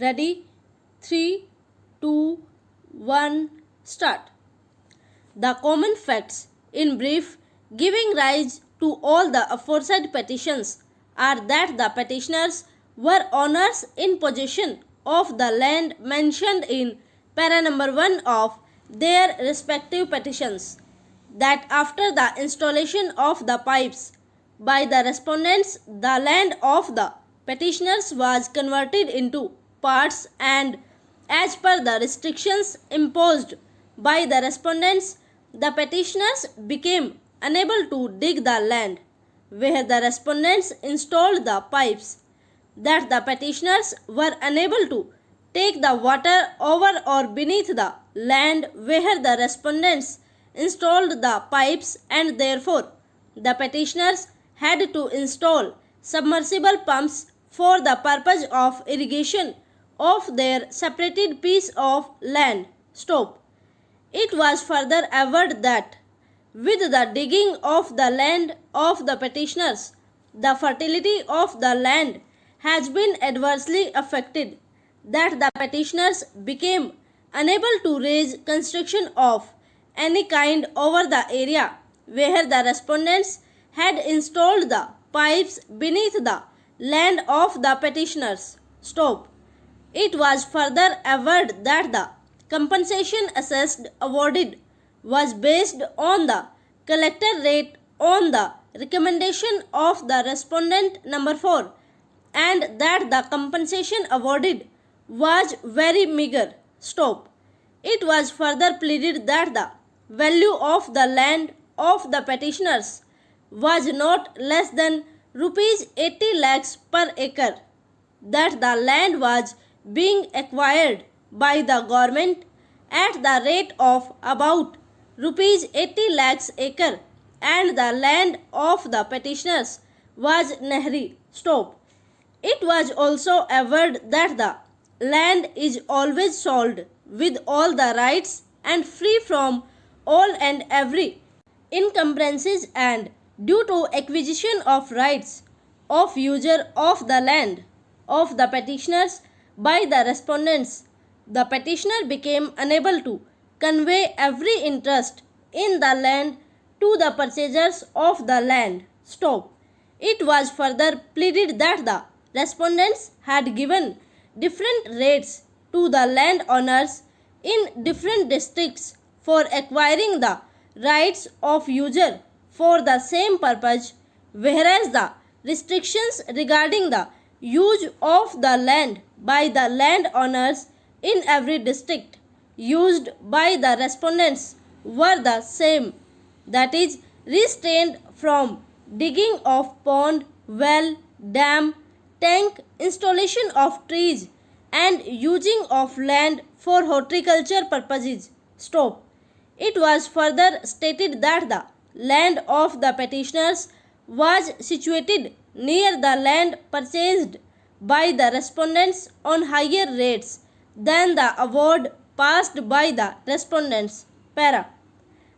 Ready? 3, 2, 1, start. The common facts, in brief, giving rise to all the aforesaid petitions are that the petitioners were owners in possession of the land mentioned in para number 1 of their respective petitions, that after the installation of the pipes by the respondents, the land of the petitioners was converted into parts, and as per the restrictions imposed by the respondents, the petitioners became unable to dig the land where the respondents installed the pipes, that the petitioners were unable to take the water over or beneath the land where the respondents installed the pipes, and therefore the petitioners had to install submersible pumps for the purpose of irrigation of their separated piece of land. Stop. It was further averred that with the digging of the land of the petitioners, the fertility of the land has been adversely affected, that the petitioners became unable to raise construction of any kind over the area where the respondents had installed the pipes beneath the land of the petitioners. Stop. It was further averred that the compensation assessed awarded was based on the collector rate on the recommendation of the respondent number 4, and that the compensation awarded was very meager. Stop. It was further pleaded that the value of the land of the petitioners was not less than rupees 80 lakhs per acre, that the land was being acquired by the government at the rate of about rupees 80 lakhs acre, and the land of the petitioners was Nehri. Stop. It was also averred that the land is always sold with all the rights and free from all and every encumbrances, and due to acquisition of rights of user of the land of the petitioners by the respondents, the petitioner became unable to convey every interest in the land to the purchasers of the land. Stop. It was further pleaded that the respondents had given different rates to the landowners in different districts for acquiring the rights of user for the same purpose, whereas the restrictions regarding the use of the land by the landowners in every district used by the respondents were the same, that is, restrained from digging of pond, well, dam, tank, installation of trees, and using of land for horticulture purposes. Stop. It was further stated that the land of the petitioners was situated near the land purchased by the respondents on higher rates than the award passed by the respondents. Para.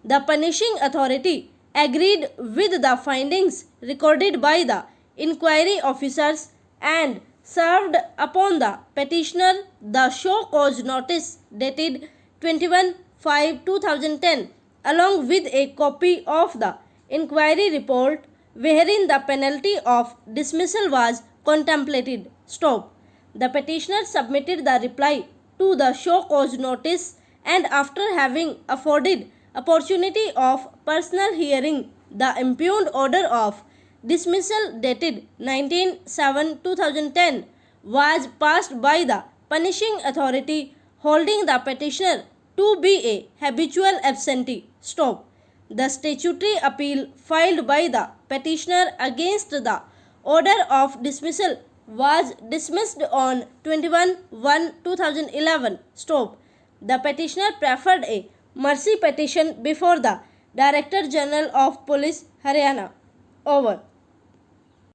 The punishing authority agreed with the findings recorded by the inquiry officers and served upon the petitioner the show cause notice dated 21/5/2010 along with a copy of the inquiry report wherein the penalty of dismissal was contemplated. Stop. The petitioner submitted the reply to the show cause notice, and after having afforded opportunity of personal hearing, the impugned order of dismissal dated 19/7/2010 was passed by the punishing authority, holding the petitioner to be a habitual absentee. Stop. The statutory appeal filed by the petitioner against the order of dismissal was dismissed on 21/1/2011. Stop. The petitioner preferred a mercy petition before the Director General of Police, Haryana. Over.